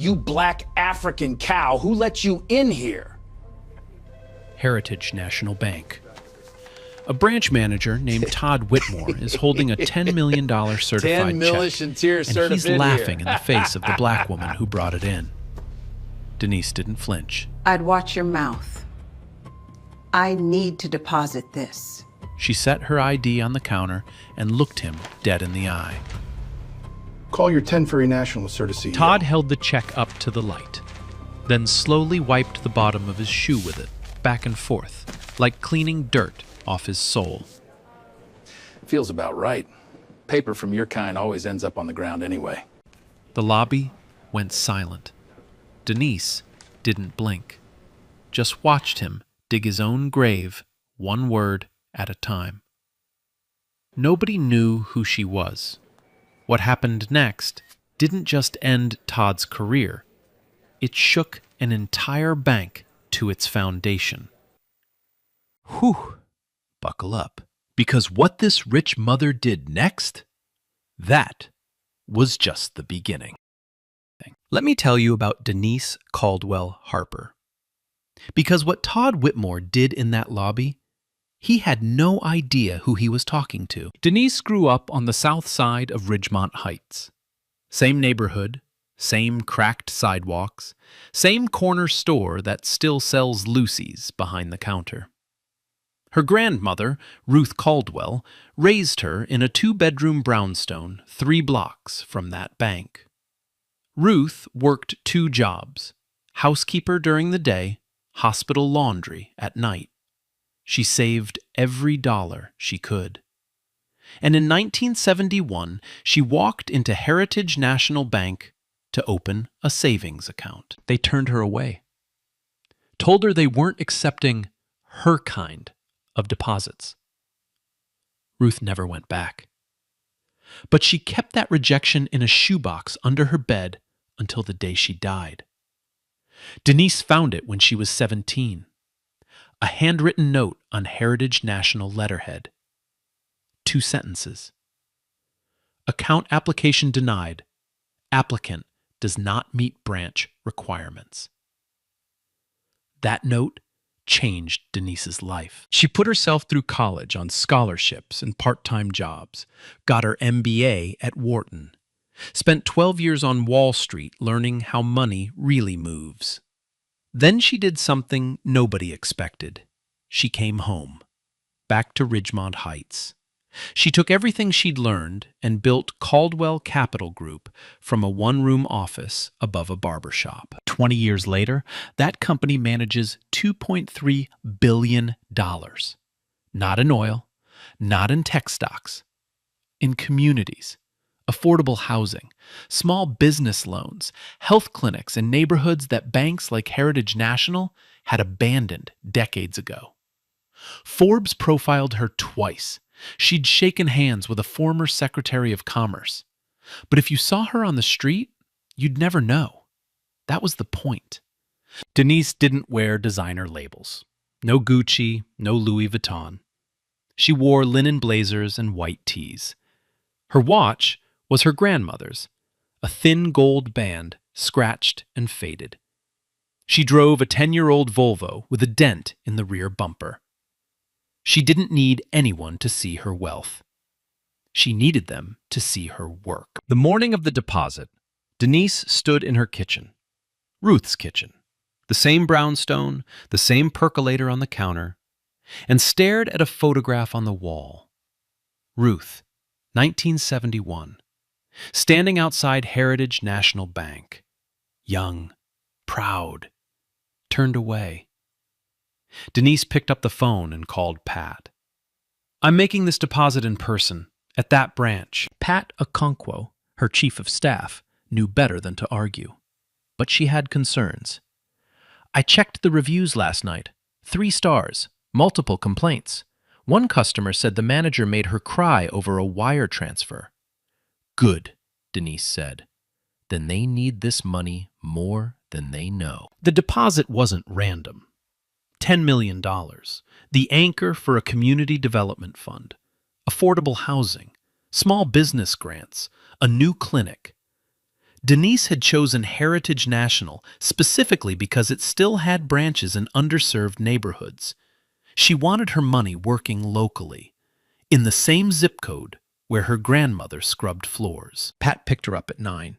You black African cow, who let you in here? Heritage National Bank. A branch manager named Todd Whitmore is holding a $10 million certified check, and he's laughing in the face of the black woman who brought it in. Denise didn't flinch. I'd watch your mouth. I need to deposit this. She set her ID on the counter and looked him dead in the eye. Call your 10 Furry National, sir, to see Todd held the check up to the light, then slowly wiped the bottom of his shoe with it, back and forth, like cleaning dirt off his sole. Feels about right. Paper from your kind always ends up on the ground anyway. The lobby went silent. Denise didn't blink, just watched him dig his own grave, one word at a time. Nobody knew who she was. What happened next didn't just end Todd's career. It shook an entire bank to its foundation. Whew, buckle up, because what this rich mother did next, that was just the beginning. Let me tell you about Denise Caldwell Harper. Because what Todd Whitmore did in that lobby, he had no idea who he was talking to. Denise grew up on the south side of Ridgemont Heights. Same neighborhood, same cracked sidewalks, same corner store that still sells Lucy's behind the counter. Her grandmother, Ruth Caldwell, raised her in a 2-bedroom brownstone 3 blocks from that bank. Ruth worked 2 jobs, housekeeper during the day, hospital laundry at night. She saved every dollar she could. And in 1971, she walked into Heritage National Bank to open a savings account. They turned her away, told her they weren't accepting her kind of deposits. Ruth never went back. But she kept that rejection in a shoebox under her bed until the day she died. Denise found it when she was 17. A handwritten note on Heritage National letterhead. 2 sentences. Account application denied. Applicant does not meet branch requirements. That note changed Denise's life. She put herself through college on scholarships and part-time jobs, got her MBA at Wharton, spent 12 years on Wall Street learning how money really moves. Then she did something nobody expected. She came home, back to Ridgemont Heights. She took everything she'd learned and built Caldwell Capital Group from a 1-room office above a barbershop. 20 years later, that company manages $2.3 billion. Not in oil, not in tech stocks, in communities, affordable housing, small business loans, health clinics in neighborhoods that banks like Heritage National had abandoned decades ago. Forbes profiled her twice. She'd shaken hands with a former Secretary of Commerce. But if you saw her on the street, you'd never know. That was the point. Denise didn't wear designer labels. No Gucci, no Louis Vuitton. She wore linen blazers and white tees. Her watch was her grandmother's, a thin gold band, scratched and faded. She drove a 10-year-old Volvo with a dent in the rear bumper. She didn't need anyone to see her wealth. She needed them to see her work. The morning of the deposit, Denise stood in her kitchen, Ruth's kitchen, the same brownstone, the same percolator on the counter, and stared at a photograph on the wall. Ruth, 1971, standing outside Heritage National Bank, young, proud, turned away. Denise picked up the phone and called Pat. "I'm making this deposit in person, at that branch." Pat Okonkwo, her chief of staff, knew better than to argue. But she had concerns. "I checked the reviews last night. 3 stars, multiple complaints. One customer said the manager made her cry over a wire transfer." "Good," Denise said. "Then they need this money more than they know." The deposit wasn't random. $10 million, the anchor for a community development fund, affordable housing, small business grants, a new clinic. Denise had chosen Heritage National specifically because it still had branches in underserved neighborhoods. She wanted her money working locally, in the same zip code where her grandmother scrubbed floors. Pat picked her up at 9.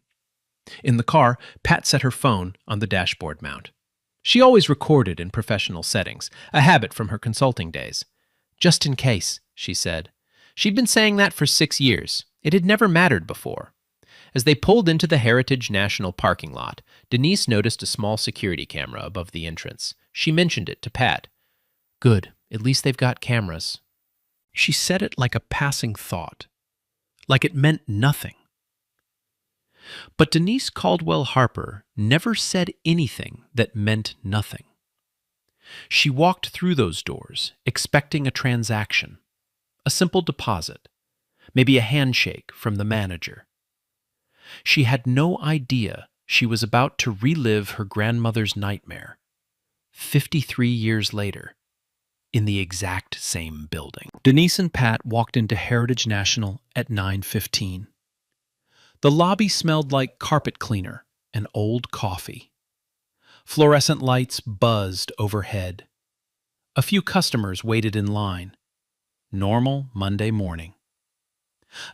In the car, Pat set her phone on the dashboard mount. She always recorded in professional settings, a habit from her consulting days. "Just in case," she said. She'd been saying that for 6 years. It had never mattered before. As they pulled into the Heritage National parking lot, Denise noticed a small security camera above the entrance. She mentioned it to Pat. "Good, at least they've got cameras." She said it like a passing thought, like it meant nothing. But Denise Caldwell Harper never said anything that meant nothing. She walked through those doors, expecting a transaction, a simple deposit, maybe a handshake from the manager. She had no idea she was about to relive her grandmother's nightmare, 53 years later, in the exact same building. Denise and Pat walked into Heritage National at 9:15. The lobby smelled like carpet cleaner and old coffee. Fluorescent lights buzzed overhead. A few customers waited in line. Normal Monday morning.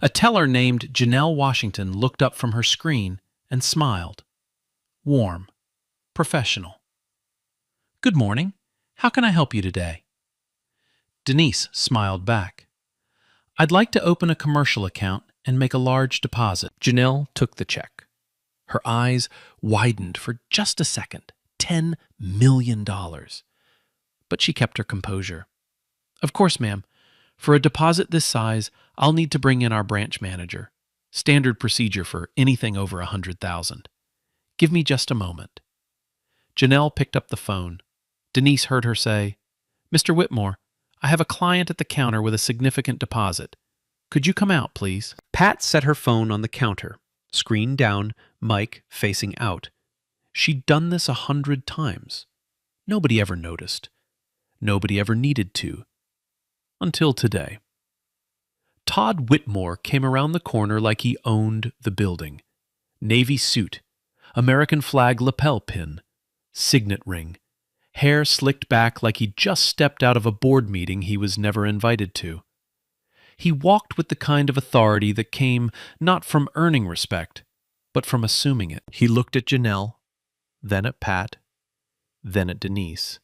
A teller named Janelle Washington looked up from her screen and smiled. Warm, professional. "Good morning. How can I help you today?" Denise smiled back. "I'd like to open a commercial account and make a large deposit." Janelle took the check. Her eyes widened for just a second. $10 million. But she kept her composure. "Of course, ma'am. For a deposit this size, I'll need to bring in our branch manager. Standard procedure for anything over $100,000. Give me just a moment." Janelle picked up the phone. Denise heard her say, "Mr. Whitmore, I have a client at the counter with a significant deposit. Could you come out, please?" Pat set her phone on the counter, screen down, mic facing out. She'd done this 100 times. Nobody ever noticed. Nobody ever needed to. Until today. Todd Whitmore came around the corner like he owned the building. Navy suit, American flag lapel pin, signet ring, hair slicked back like he just stepped out of a board meeting he was never invited to. He walked with the kind of authority that came not from earning respect, but from assuming it. He looked at Janelle, then at Pat, then at Denise.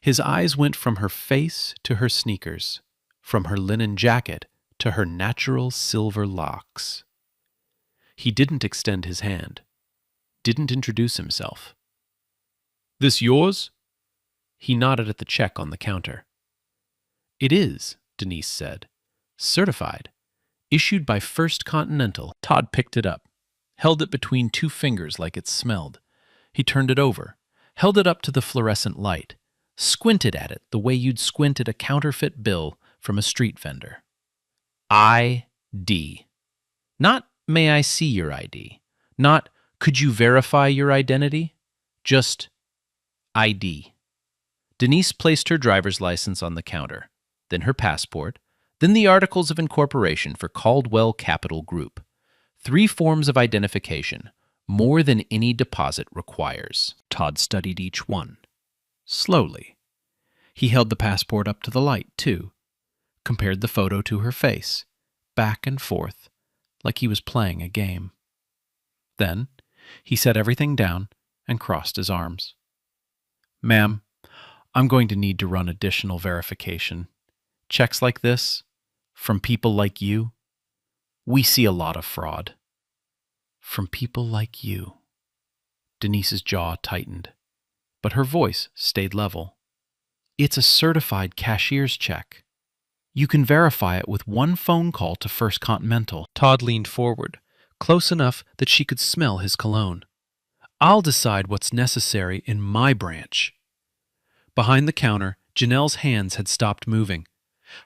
His eyes went from her face to her sneakers, from her linen jacket to her natural silver locks. He didn't extend his hand, didn't introduce himself. "This yours?" He nodded at the check on the counter. "It is," Denise said. "Certified. Issued by First Continental." Todd picked it up, held it between 2 fingers like it smelled. He turned it over, held it up to the fluorescent light, squinted at it the way you'd squint at a counterfeit bill from a street vendor. ID. Not, "May I see your ID?" Not, "Could you verify your identity?" Just ID. Denise placed her driver's license on the counter, then her passport, then the Articles of Incorporation for Caldwell Capital Group. 3 forms of identification, more than any deposit requires. Todd studied each one. Slowly. He held the passport up to the light, too. Compared the photo to her face, back and forth, like he was playing a game. Then, he set everything down and crossed his arms. "Ma'am, I'm going to need to run additional verification. Checks like this, from people like you, we see a lot of fraud." From people like you. Denise's jaw tightened, but her voice stayed level. "It's a certified cashier's check. You can verify it with 1 phone call to First Continental." Todd leaned forward, close enough that she could smell his cologne. "I'll decide what's necessary in my branch." Behind the counter, Janelle's hands had stopped moving.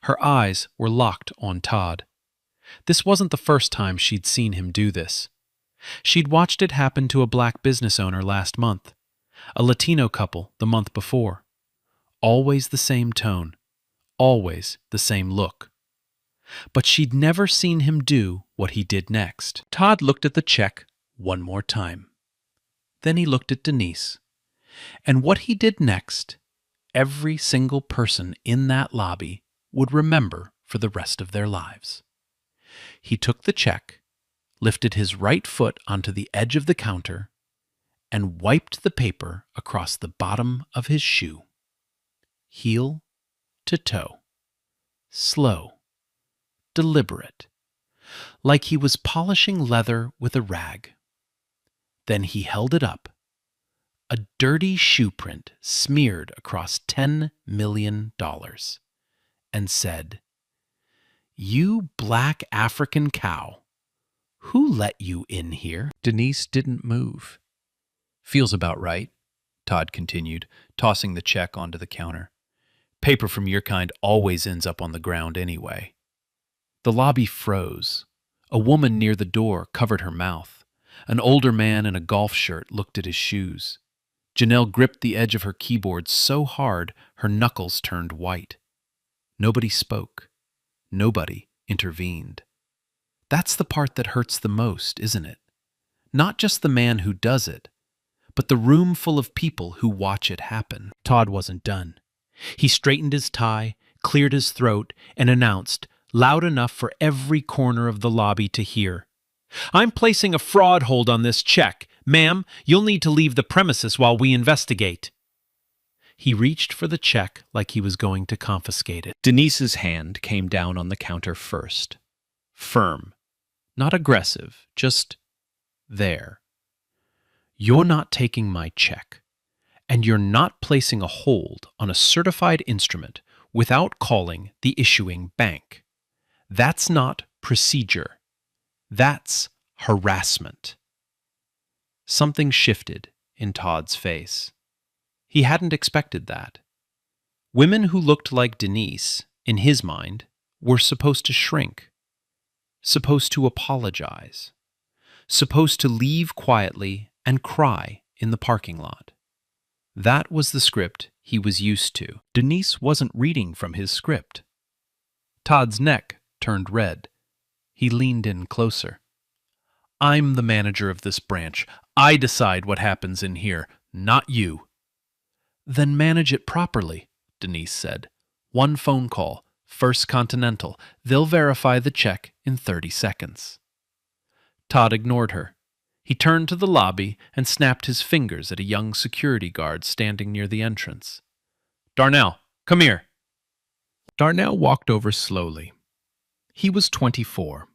Her eyes were locked on Todd. This wasn't the first time she'd seen him do this. She'd watched it happen to a black business owner last month, a Latino couple the month before. Always the same tone, always the same look. But she'd never seen him do what he did next. Todd looked at the check one more time. Then he looked at Denise. And what he did next, every single person in that lobby would remember for the rest of their lives. He took the check, lifted his right foot onto the edge of the counter, and wiped the paper across the bottom of his shoe. Heel to toe. Slow. Deliberate. Like he was polishing leather with a rag. Then he held it up. A dirty shoe print smeared across $10 million. And said, "You black African cow. Who let you in here?" Denise didn't move. "Feels about right," Todd continued, tossing the check onto the counter. "Paper from your kind always ends up on the ground anyway." The lobby froze. A woman near the door covered her mouth. An older man in a golf shirt looked at his shoes. Janelle gripped the edge of her keyboard so hard her knuckles turned white. Nobody spoke. Nobody intervened. That's the part that hurts the most, isn't it? Not just the man who does it, but the room full of people who watch it happen. Todd wasn't done. He straightened his tie, cleared his throat, and announced, loud enough for every corner of the lobby to hear, "I'm placing a fraud hold on this check. Ma'am, you'll need to leave the premises while we investigate." He reached for the check like he was going to confiscate it. Denise's hand came down on the counter first. Firm. Not aggressive, just there. "You're not taking my check, and you're not placing a hold on a certified instrument without calling the issuing bank. That's not procedure. That's harassment." Something shifted in Todd's face. He hadn't expected that. Women who looked like Denise, in his mind, were supposed to shrink, supposed to apologize, supposed to leave quietly and cry in the parking lot. That was the script he was used to. Denise wasn't reading from his script. Todd's neck turned red. He leaned in closer. "I'm the manager of this branch. I decide what happens in here, not you." "Then manage it properly," Denise said. "One phone call, First Continental. They'll verify the check in 30 seconds. Todd ignored her. He turned to the lobby and snapped his fingers at a young security guard standing near the entrance. "Darnell, come here." Darnell walked over slowly. He was 24,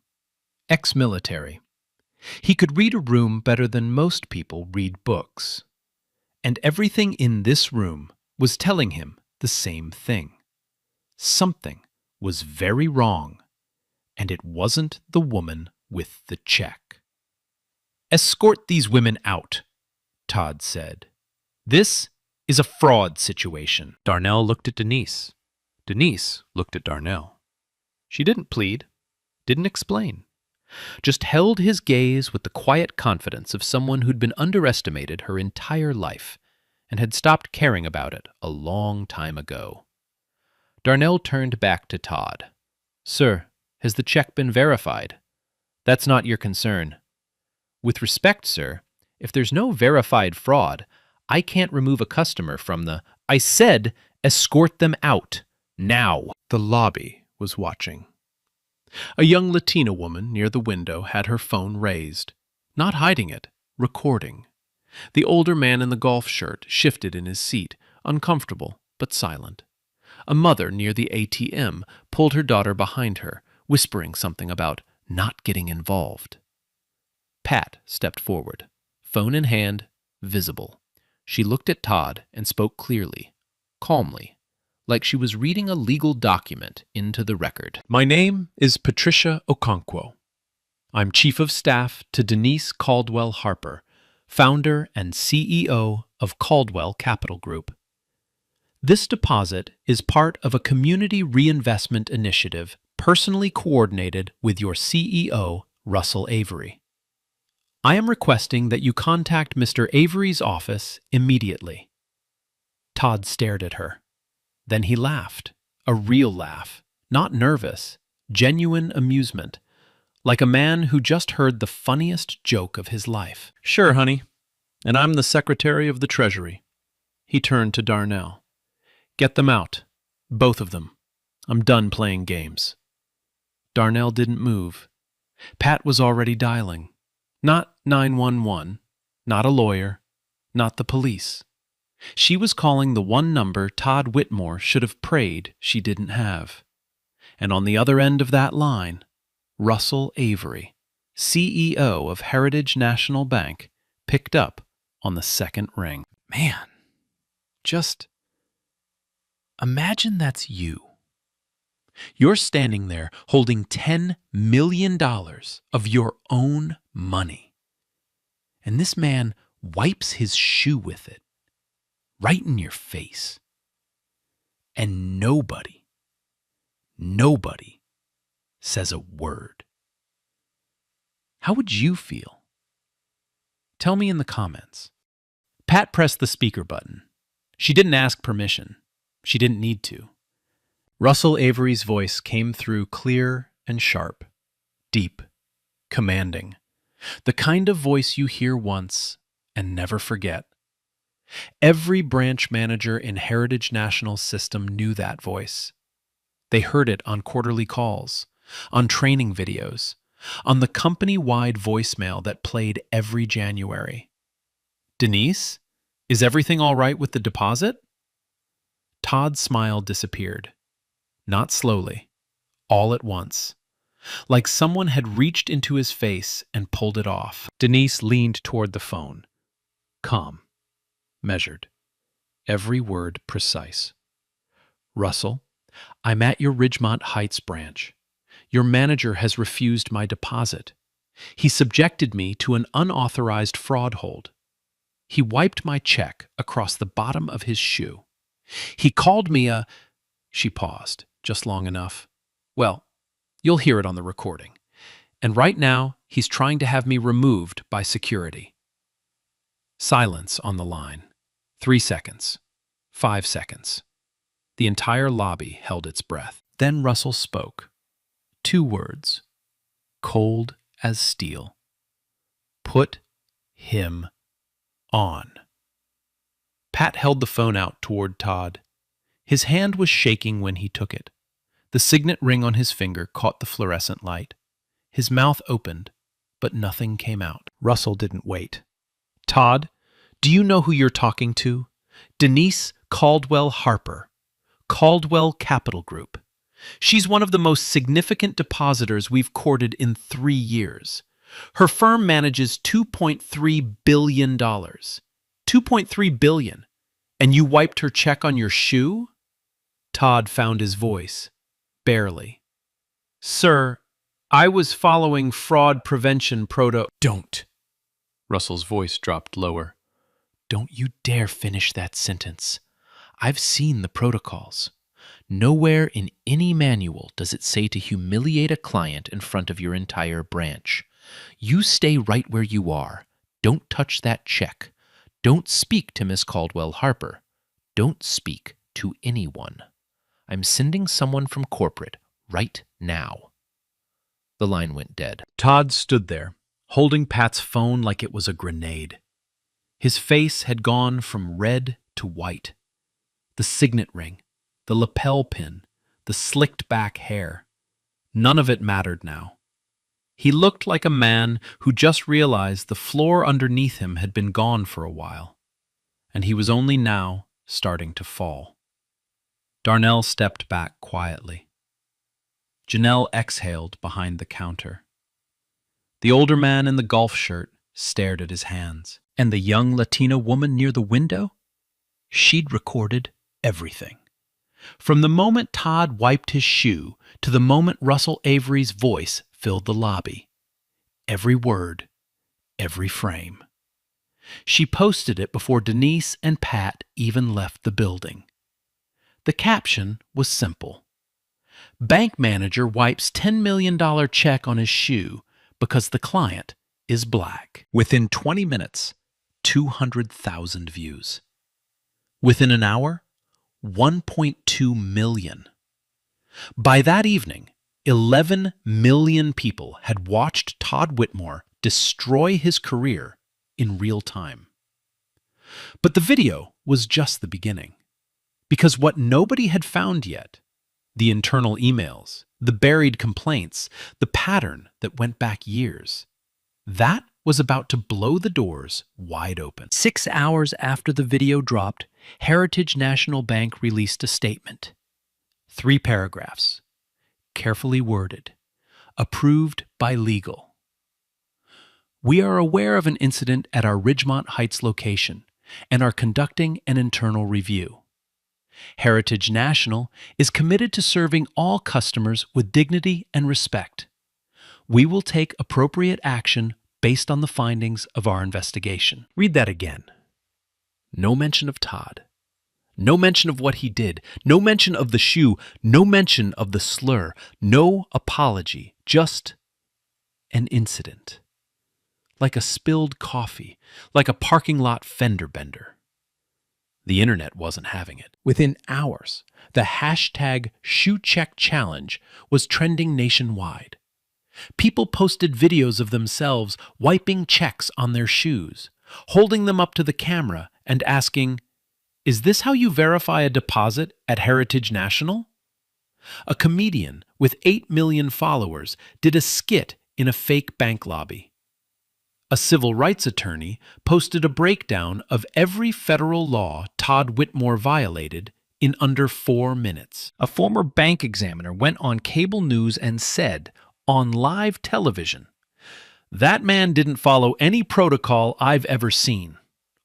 ex-military. He could read a room better than most people read books. And everything in this room was telling him the same thing. Something was very wrong, and it wasn't the woman with the check. "Escort these women out," Todd said. "This is a fraud situation." Darnell looked at Denise. Denise looked at Darnell. She didn't plead, didn't explain, just held his gaze with the quiet confidence of someone who'd been underestimated her entire life and had stopped caring about it a long time ago. Darnell turned back to Todd. "Sir, has the check been verified?" "That's not your concern." "With respect, sir, if there's no verified fraud, I can't remove a customer from the—" "I said escort them out, now." The lobby was watching. A young Latina woman near the window had her phone raised, not hiding it, recording. The older man in the golf shirt shifted in his seat, uncomfortable but silent. A mother near the ATM pulled her daughter behind her, whispering something about not getting involved. Pat stepped forward, phone in hand, visible. She looked at Todd and spoke clearly, calmly, like she was reading a legal document into the record. "My name is Patricia Okonkwo. I'm Chief of Staff to Denise Caldwell Harper, founder and CEO of Caldwell Capital Group. This deposit is part of a community reinvestment initiative personally coordinated with your CEO, Russell Avery. I am requesting that you contact Mr. Avery's office immediately." Todd stared at her. Then he laughed, a real laugh, not nervous, genuine amusement, like a man who just heard the funniest joke of his life. "Sure, honey. And I'm the Secretary of the Treasury." He turned to Darnell. "Get them out. Both of them. I'm done playing games." Darnell didn't move. Pat was already dialing. Not 911, not a lawyer, not the police. She was calling the one number Todd Whitmore should have prayed she didn't have. And on the other end of that line, Russell Avery, CEO of Heritage National Bank, picked up on the second ring. Man, just imagine that's you. You're standing there holding $10 million of your own money. And this man wipes his shoe with it, right in your face. And nobody says a word. How would you feel? Tell me in the comments. Pat pressed the speaker button. She didn't ask permission. She didn't need to. Russell Avery's voice came through clear and sharp, deep, commanding. The kind of voice you hear once and never forget. Every branch manager in Heritage National's system knew that voice. They heard it on quarterly calls, on training videos, on the company-wide voicemail that played every January. "Denise, is everything all right with the deposit?" Todd's smile disappeared. Not slowly, all at once, like someone had reached into his face and pulled it off. Denise leaned toward the phone, calm, measured, every word precise. "Russell, I'm at your Ridgemont Heights branch. Your manager has refused my deposit. He subjected me to an unauthorized fraud hold. He wiped my check across the bottom of his shoe. He called me a..." She paused, just long enough. "Well, you'll hear it on the recording. And right now, he's trying to have me removed by security." Silence on the line. 3 seconds. 5 seconds. The entire lobby held its breath. Then Russell spoke. 2 words. Cold as steel. "Put him on." Pat held the phone out toward Todd. His hand was shaking when he took it. The signet ring on his finger caught the fluorescent light. His mouth opened, but nothing came out. Russell didn't wait. "Todd, do you know who you're talking to? Denise Caldwell Harper, Caldwell Capital Group. She's one of the most significant depositors we've courted in 3 years. Her firm manages $2.3 billion. $2.3 billion. And you wiped her check on your shoe?" Todd found his voice. Barely. "Sir, I was following fraud prevention Don't." Russell's voice dropped lower. "Don't you dare finish that sentence. I've seen the protocols. Nowhere in any manual does it say to humiliate a client in front of your entire branch. You stay right where you are. Don't touch that check. Don't speak to Miss Caldwell Harper. Don't speak to anyone. I'm sending someone from corporate right now." The line went dead. Todd stood there, holding Pat's phone like it was a grenade. His face had gone from red to white. The signet ring, the lapel pin, the slicked back hair. None of it mattered now. He looked like a man who just realized the floor underneath him had been gone for a while, and he was only now starting to fall. Darnell stepped back quietly. Janelle exhaled behind the counter. The older man in the golf shirt stared at his hands. And the young Latina woman near the window? She'd recorded everything. From the moment Todd wiped his shoe to the moment Russell Avery's voice filled the lobby. Every word, every frame. She posted it before Denise and Pat even left the building. The caption was simple. "Bank manager wipes $10 million check on his shoe because the client is black." Within 20 minutes, 200,000 views. Within an hour, 1.2 million. By that evening, 11 million people had watched Todd Whitmore destroy his career in real time. But the video was just the beginning. Because what nobody had found yet, the internal emails, the buried complaints, the pattern that went back years, that was about to blow the doors wide open. 6 hours after the video dropped, Heritage National Bank released a statement. 3 paragraphs, carefully worded, approved by legal. We are aware of an incident at our Ridgemont Heights location and are conducting an internal review. Heritage National is committed to serving all customers with dignity and respect. We will take appropriate action based on the findings of our investigation. Read that again. No mention of Todd. No mention of what he did. No mention of the shoe. No mention of the slur. No apology. Just an incident. Like a spilled coffee. Like a parking lot fender bender. The internet wasn't having it. Within hours, the hashtag #ShoeCheckChallenge was trending nationwide. People posted videos of themselves wiping checks on their shoes, holding them up to the camera and asking, "Is this how you verify a deposit at Heritage National?" A comedian with 8 million followers did a skit in a fake bank lobby. A civil rights attorney posted a breakdown of every federal law Todd Whitmore violated in under 4 minutes. A former bank examiner went on cable news and said, on live television, "That man didn't follow any protocol I've ever seen.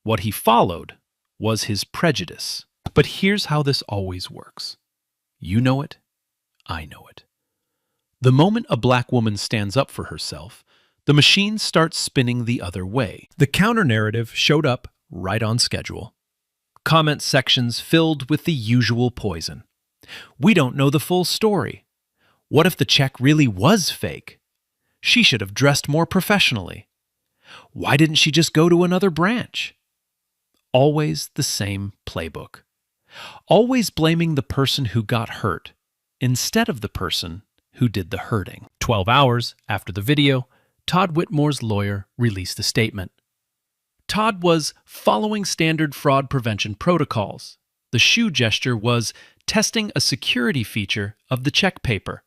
What he followed was his prejudice." But here's how this always works. You know it, I know it. The moment a black woman stands up for herself, the machine starts spinning the other way. The counter-narrative showed up right on schedule. Comment sections filled with the usual poison. We don't know the full story. What if the check really was fake? She should have dressed more professionally. Why didn't she just go to another branch? Always the same playbook. Always blaming the person who got hurt instead of the person who did the hurting. 12 hours after the video, Todd Whitmore's lawyer released a statement. Todd was following standard fraud prevention protocols. The shoe gesture was testing a security feature of the check paper.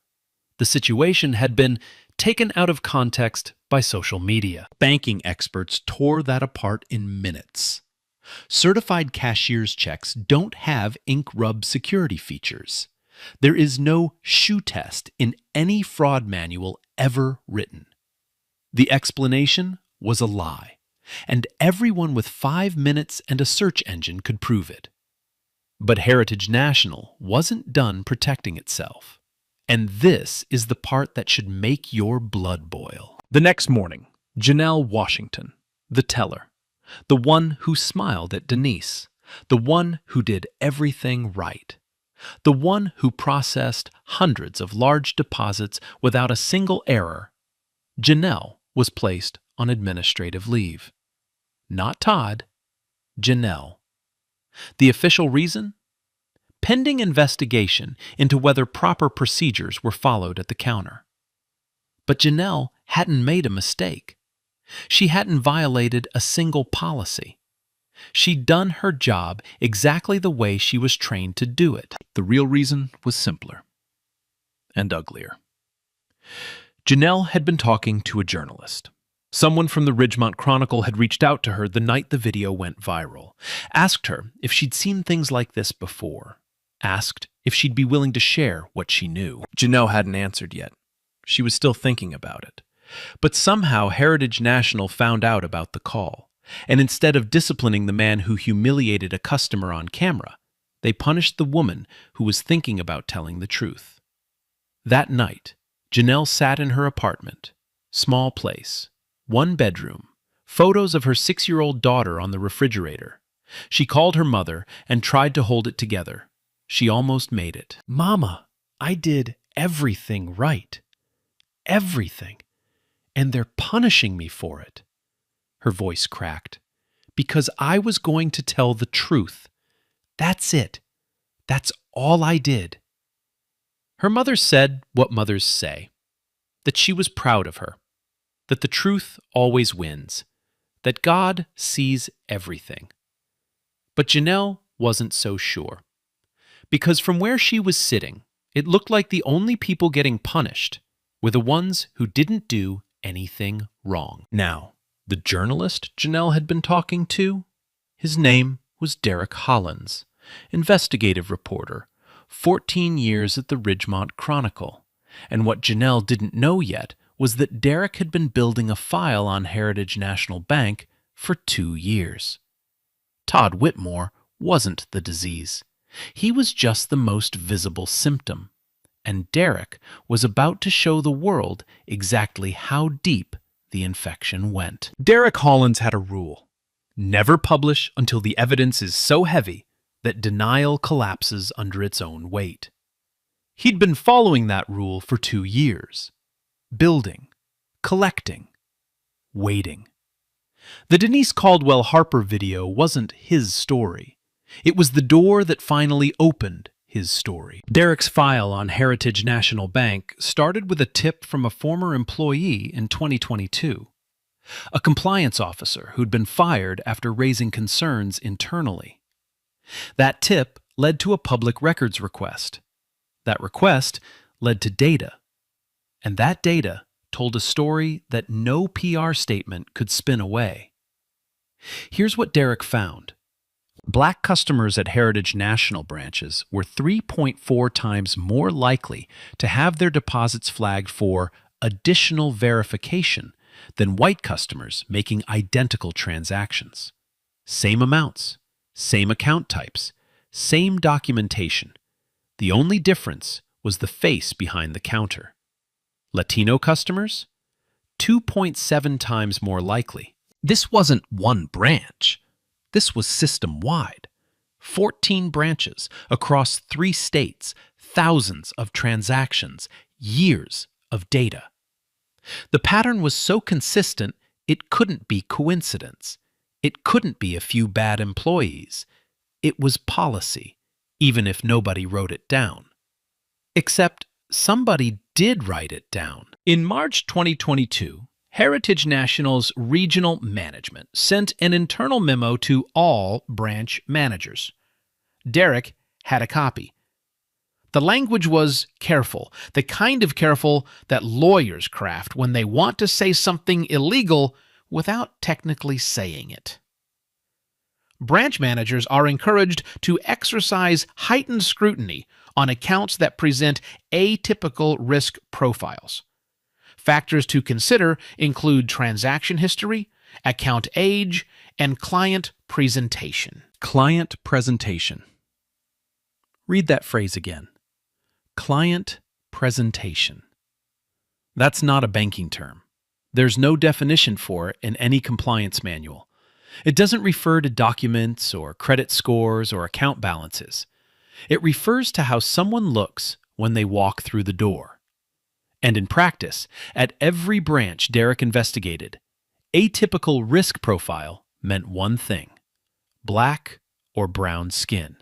The situation had been taken out of context by social media. Banking experts tore that apart in minutes. Certified cashier's checks don't have ink rub security features. There is no shoe test in any fraud manual ever written. The explanation was a lie, and everyone with 5 minutes and a search engine could prove it. But Heritage National wasn't done protecting itself. And this is the part that should make your blood boil. The next morning, Janelle Washington, the teller, the one who smiled at Denise, the one who did everything right, the one who processed hundreds of large deposits without a single error, Janelle was placed on administrative leave. Not Todd, Janelle. The official reason? Pending investigation into whether proper procedures were followed at the counter. But Janelle hadn't made a mistake. She hadn't violated a single policy. She'd done her job exactly the way she was trained to do it. The real reason was simpler and uglier. Janelle had been talking to a journalist. Someone from the Ridgemont Chronicle had reached out to her the night the video went viral, asked her if she'd seen things like this before, asked if she'd be willing to share what she knew. Janelle hadn't answered yet. She was still thinking about it. But somehow Heritage National found out about the call, and instead of disciplining the man who humiliated a customer on camera, they punished the woman who was thinking about telling the truth. That night, Janelle sat in her apartment, small place, 1 bedroom, photos of her 6-year-old daughter on the refrigerator. She called her mother and tried to hold it together. She almost made it. "Mama, I did everything right. Everything. And they're punishing me for it." Her voice cracked. "Because I was going to tell the truth. That's it. That's all I did." Her mother said what mothers say, that she was proud of her, that the truth always wins, that God sees everything. But Janelle wasn't so sure, because from where she was sitting, it looked like the only people getting punished were the ones who didn't do anything wrong. Now, the journalist Janelle had been talking to, his name was Derek Hollins, investigative reporter, 14 years at the Ridgemont Chronicle. And what Janelle didn't know yet was that Derek had been building a file on Heritage National Bank for 2 years. Todd Whitmore wasn't the disease. He was just the most visible symptom. And Derek was about to show the world exactly how deep the infection went. Derek Hollins had a rule: never publish until the evidence is so heavy that denial collapses under its own weight. He'd been following that rule for 2 years, building, collecting, waiting. The Denise Caldwell Harper video wasn't his story. It was the door that finally opened his story. Derek's file on Heritage National Bank started with a tip from a former employee in 2022, a compliance officer who'd been fired after raising concerns internally. That tip led to a public records request. That request led to data. And that data told a story that no PR statement could spin away. Here's what Derek found. Black customers at Heritage National branches were 3.4 times more likely to have their deposits flagged for additional verification than white customers making identical transactions. Same amounts, same account types, same documentation. The only difference was the face behind the counter. Latino customers? 2.7 times more likely. This wasn't one branch. This was system-wide. 14 branches across 3 states, thousands of transactions, years of data. The pattern was so consistent, it couldn't be coincidence. It couldn't be a few bad employees. It was policy, even if nobody wrote it down. Except somebody did write it down. In March 2022, Heritage National's regional management sent an internal memo to all branch managers. Derek had a copy. The language was careful, the kind of careful that lawyers craft when they want to say something illegal without technically saying it. Branch managers are encouraged to exercise heightened scrutiny on accounts that present atypical risk profiles. Factors to consider include transaction history, account age, and client presentation. Client presentation. Read that phrase again. Client presentation. That's not a banking term. There's no definition for it in any compliance manual. It doesn't refer to documents or credit scores or account balances. It refers to how someone looks when they walk through the door. And in practice, at every branch Derek investigated, atypical risk profile meant one thing: black or brown skin.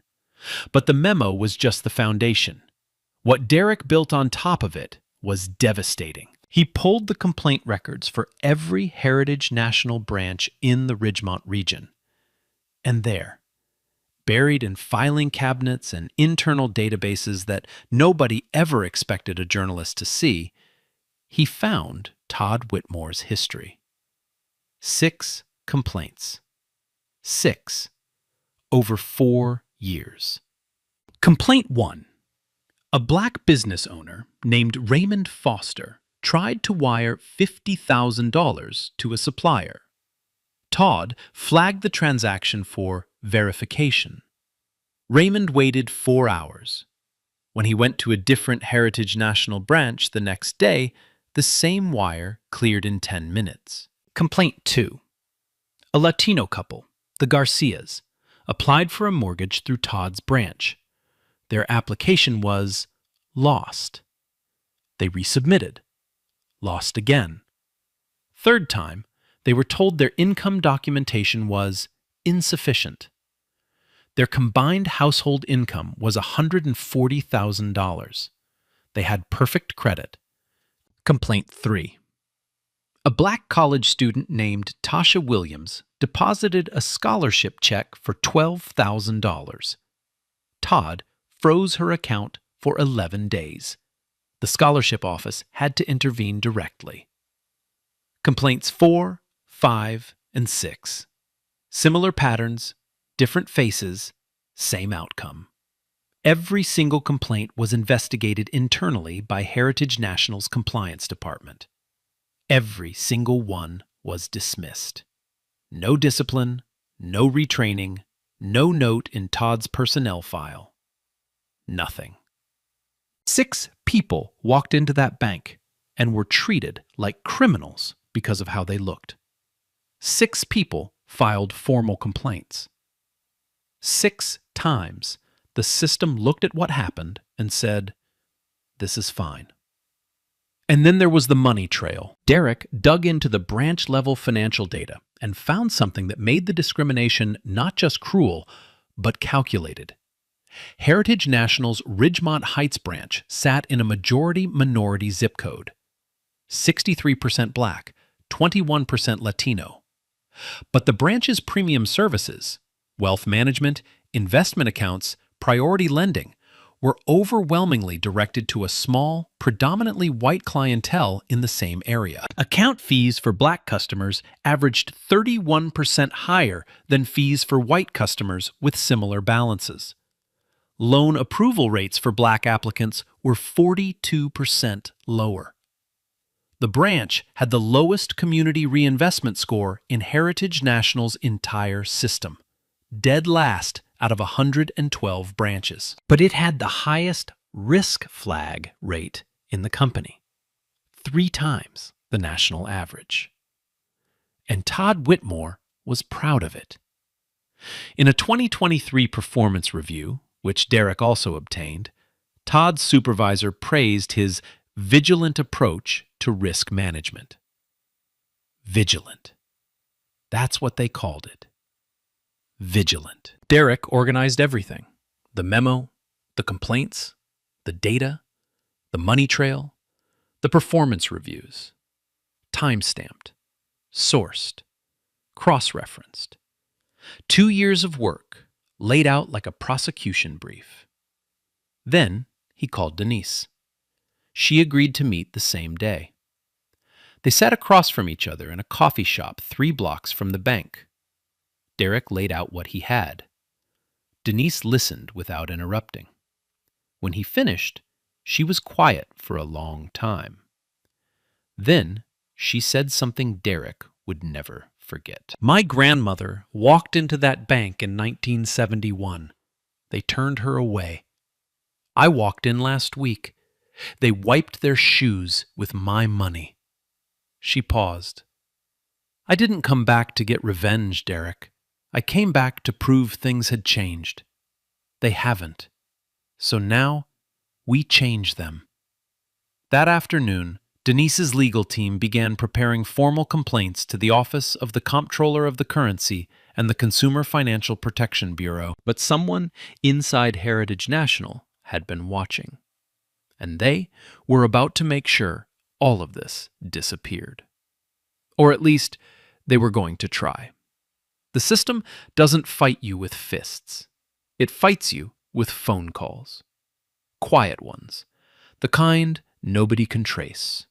But the memo was just the foundation. What Derek built on top of it was devastating. He pulled the complaint records for every Heritage National branch in the Ridgemont region. And there, buried in filing cabinets and internal databases that nobody ever expected a journalist to see, he found Todd Whitmore's history. 6 complaints. 6. Over 4 years. Complaint 1. A black business owner named Raymond Foster tried to wire $50,000 to a supplier. Todd flagged the transaction for verification. Raymond waited 4 hours. When he went to a different Heritage National branch the next day, the same wire cleared in 10 minutes. Complaint 2. A Latino couple, the Garcias, applied for a mortgage through Todd's branch. Their application was lost. They resubmitted. Lost again. Third time, they were told their income documentation was insufficient. Their combined household income was $140,000. They had perfect credit. Complaint 3. A black college student named Tasha Williams deposited a scholarship check for $12,000. Todd froze her account for 11 days. The scholarship office had to intervene directly. Complaints 4, 5, and 6. Similar patterns, different faces, same outcome. Every single complaint was investigated internally by Heritage National's compliance department. Every single one was dismissed. No discipline, no retraining, no note in Todd's personnel file. Nothing. 6 people walked into that bank and were treated like criminals because of how they looked. 6 people filed formal complaints. 6 times the system looked at what happened and said, "This is fine." And then there was the money trail. Derek dug into the branch-level financial data and found something that made the discrimination not just cruel, but calculated. Heritage National's Ridgemont Heights branch sat in a majority-minority zip code. 63% Black, 21% Latino. But the branch's premium services, wealth management, investment accounts, priority lending, were overwhelmingly directed to a small, predominantly white clientele in the same area. Account fees for Black customers averaged 31% higher than fees for white customers with similar balances. Loan approval rates for Black applicants were 42% lower. The branch had the lowest community reinvestment score in Heritage National's entire system, dead last out of 112 branches. But it had the highest risk flag rate in the company, 3 times the national average. And Todd Whitmore was proud of it. In a 2023 performance review, which Derek also obtained, Todd's supervisor praised his vigilant approach to risk management. Vigilant. That's what they called it. Vigilant. Derek organized everything: the memo, the complaints, the data, the money trail, the performance reviews. Time-stamped, sourced, cross-referenced. 2 years of work laid out like a prosecution brief. Then he called Denise. She agreed to meet the same day. They sat across from each other in a coffee shop 3 blocks from the bank. Derek laid out what he had. Denise listened without interrupting. When he finished, she was quiet for a long time. Then she said something Derek would never forget. "My grandmother walked into that bank in 1971. They turned her away. I walked in last week. They wiped their shoes with my money." She paused. "I didn't come back to get revenge, Derek. I came back to prove things had changed. They haven't. So now, we change them." That afternoon, Denise's legal team began preparing formal complaints to the Office of the Comptroller of the Currency and the Consumer Financial Protection Bureau. But someone inside Heritage National had been watching, and they were about to make sure all of this disappeared. Or at least, they were going to try. The system doesn't fight you with fists. It fights you with phone calls. Quiet ones. The kind nobody can trace.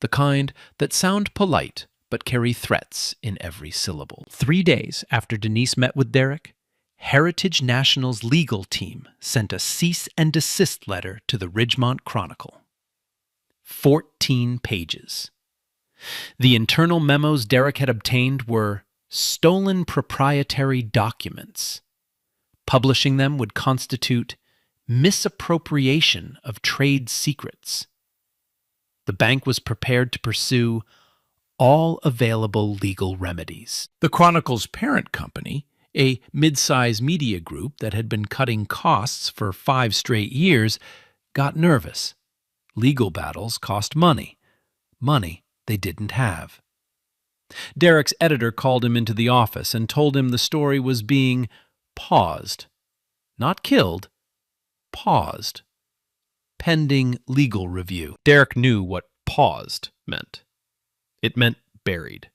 The kind that sound polite but carry threats in every syllable. 3 days after Denise met with Derek, Heritage National's legal team sent a cease and desist letter to the Ridgemont Chronicle. 14 pages. The internal memos Derek had obtained were stolen proprietary documents. Publishing them would constitute misappropriation of trade secrets. The bank was prepared to pursue all available legal remedies. The Chronicle's parent company, a mid-size media group that had been cutting costs for 5 straight years, got nervous. Legal battles cost money. Money they didn't have. Derek's editor called him into the office and told him the story was being paused. Not killed, paused. pending legal review. Derek knew what paused meant. It meant buried.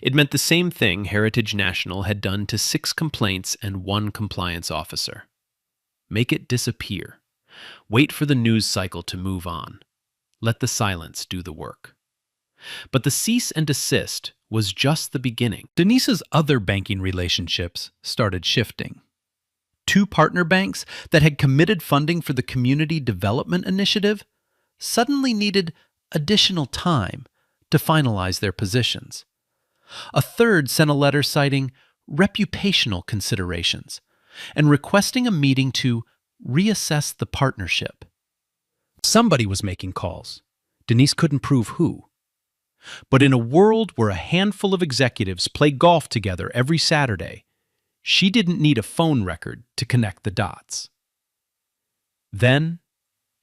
It meant the same thing Heritage National had done to 6 complaints and 1 compliance officer. Make it disappear. Wait for the news cycle to move on. Let the silence do the work. But the cease and desist was just the beginning. Denise's other banking relationships started shifting. 2 partner banks that had committed funding for the Community Development Initiative suddenly needed additional time to finalize their positions. A third sent a letter citing reputational considerations and requesting a meeting to reassess the partnership. Somebody was making calls. Denise couldn't prove who. But in a world where a handful of executives play golf together every Saturday, she didn't need a phone record to connect the dots. Then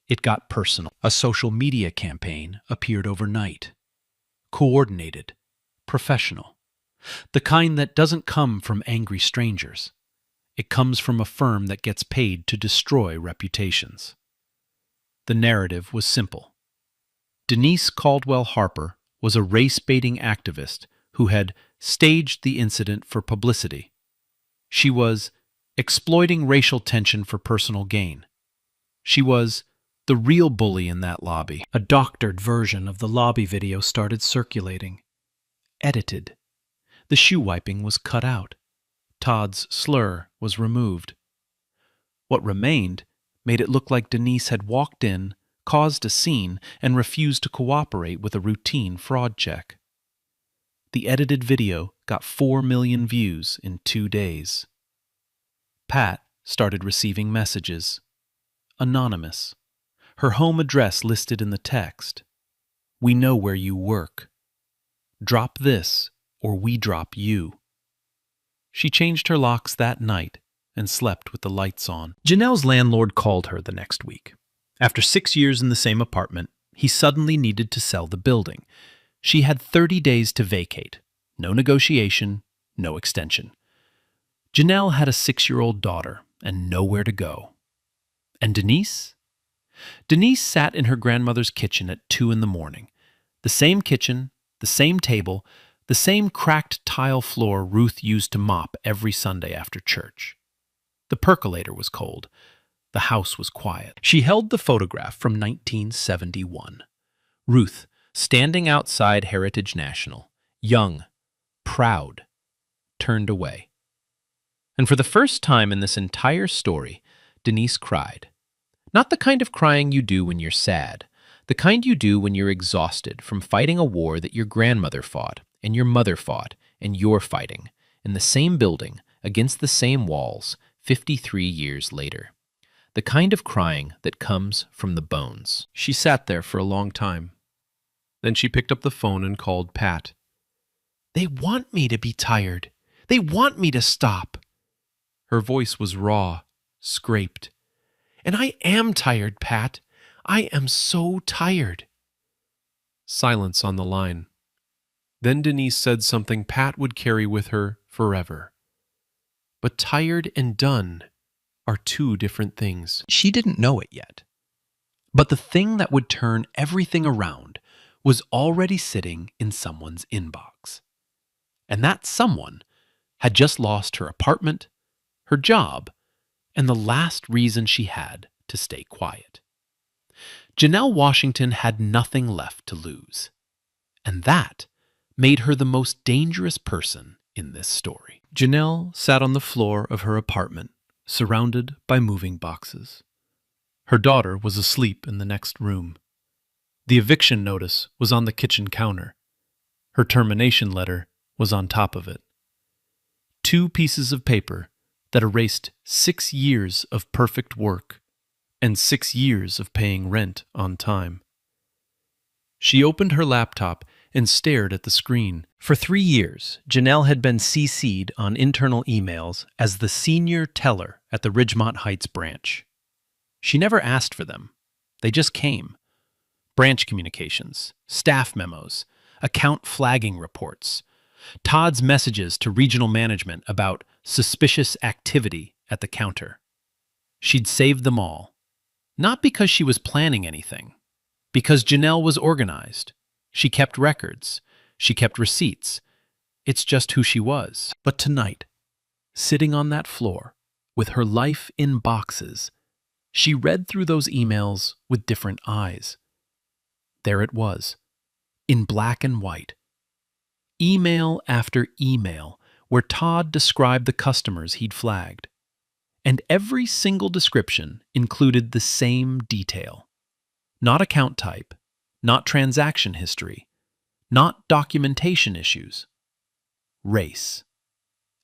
it got personal. A social media campaign appeared overnight. Coordinated, professional. The kind that doesn't come from angry strangers. It comes from a firm that gets paid to destroy reputations. The narrative was simple. Denise Caldwell Harper was a race-baiting activist who had staged the incident for publicity. She was exploiting racial tension for personal gain. She was the real bully in that lobby. A doctored version of the lobby video started circulating. Edited. The shoe wiping was cut out. Todd's slur was removed. What remained made it look like Denise had walked in, caused a scene, and refused to cooperate with a routine fraud check. The edited video got 4 million views in 2 days. Pat started receiving messages. Anonymous. Her home address listed in the text. We know where you work. Drop this, or we drop you. She changed her locks that night and slept with the lights on. Janelle's landlord called her the next week. After 6 years in the same apartment, he suddenly needed to sell the building. She had 30 days to vacate. No negotiation, no extension. Janelle had a 6-year-old daughter and nowhere to go. And Denise? Denise sat in her grandmother's kitchen at 2 a.m. The same kitchen, the same table, the same cracked tile floor Ruth used to mop every Sunday after church. The percolator was cold. The house was quiet. She held the photograph from 1971. Ruth, standing outside Heritage National, young, proud, turned away. And for the first time in this entire story, Denise cried. Not the kind of crying you do when you're sad, the kind you do when you're exhausted from fighting a war that your grandmother fought, and your mother fought, and you're fighting, in the same building, against the same walls, 53 years later. The kind of crying that comes from the bones. She sat there for a long time. Then she picked up the phone and called Pat. They want me to be tired. They want me to stop. Her voice was raw, scraped. And I am tired, Pat. I am so tired. Silence on the line. Then Denise said something Pat would carry with her forever. But tired and done are 2 different things. She didn't know it yet. But the thing that would turn everything around was already sitting in someone's inbox. And that someone had just lost her apartment, her job, and the last reason she had to stay quiet. Janelle Washington had nothing left to lose. And that made her the most dangerous person in this story. Janelle sat on the floor of her apartment, surrounded by moving boxes. Her daughter was asleep in the next room. The eviction notice was on the kitchen counter. Her termination letter was on top of it. 2 pieces of paper that erased 6 years of perfect work and 6 years of paying rent on time. She opened her laptop and stared at the screen. For 3 years, Janelle had been CC'd on internal emails as the senior teller at the Ridgemont Heights branch. She never asked for them. They just came. Branch communications, staff memos, account flagging reports, Todd's messages to regional management about suspicious activity at the counter. She'd saved them all. Not because she was planning anything, because Janelle was organized. She kept records. She kept receipts. It's just who she was. But tonight, sitting on that floor, with her life in boxes, she read through those emails with different eyes. There it was, in black and white. Email after email, where Todd described the customers he'd flagged. And every single description included the same detail. Not account type, not transaction history, not documentation issues. Race.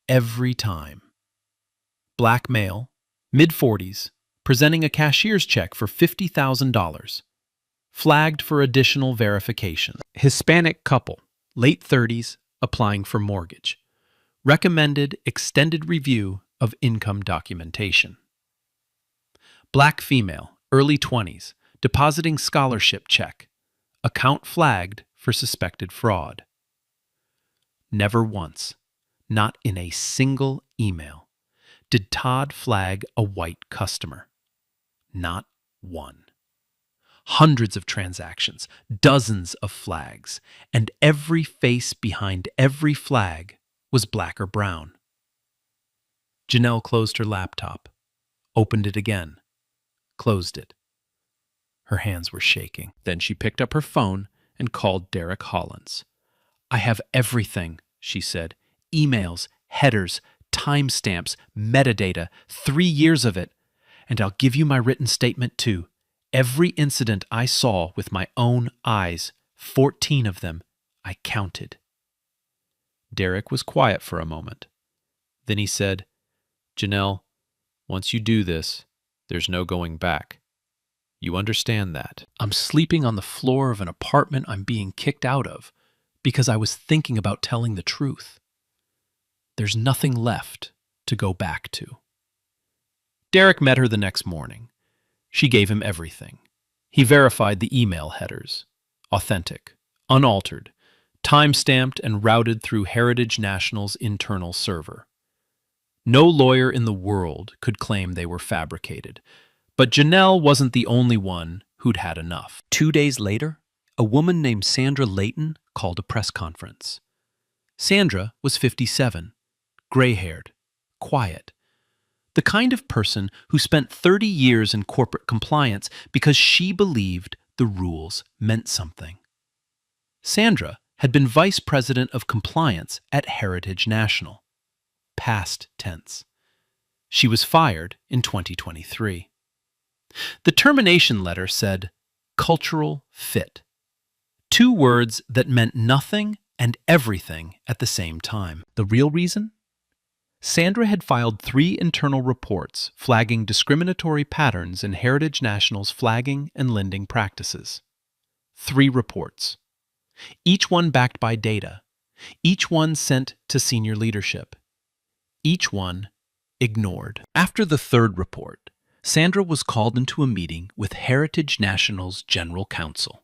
Every time. Black male, mid-40s, presenting a cashier's check for $50,000. Flagged for additional verification. Hispanic couple, late 30s, applying for mortgage. Recommended extended review of income documentation. Black female, early 20s, depositing scholarship check. Account flagged for suspected fraud. Never once, not in a single email, did Todd flag a white customer. Not one. Hundreds of transactions, dozens of flags, and every face behind every flag was black or brown. Janelle closed her laptop, opened it again, closed it. Her hands were shaking. Then she picked up her phone and called Derek Hollins. "I have everything," she said. "Emails, headers, timestamps, metadata, 3 years of it. And I'll give you my written statement too. Every incident I saw with my own eyes, 14 of them, I counted." Derek was quiet for a moment. Then he said, "Janelle, once you do this, there's no going back. You understand that? I'm sleeping on the floor of an apartment I'm being kicked out of because I was thinking about telling the truth. There's nothing left to go back to." Derek met her the next morning. She gave him everything. He verified the email headers. Authentic, unaltered, time-stamped and routed through Heritage National's internal server. No lawyer in the world could claim they were fabricated, but Janelle wasn't the only one who'd had enough. 2 days later, a woman named Sandra Layton called a press conference. Sandra was 57, gray-haired, quiet. The kind of person who spent 30 years in corporate compliance because she believed the rules meant something. Sandra had been vice president of compliance at Heritage National. Past tense. She was fired in 2023. The termination letter said, "cultural fit." 2 words that meant nothing and everything at the same time. The real reason? Sandra had filed 3 internal reports flagging discriminatory patterns in Heritage National's flagging and lending practices. 3 reports. Each one backed by data. Each one sent to senior leadership. Each one ignored. After the 3rd report, Sandra was called into a meeting with Heritage National's general counsel.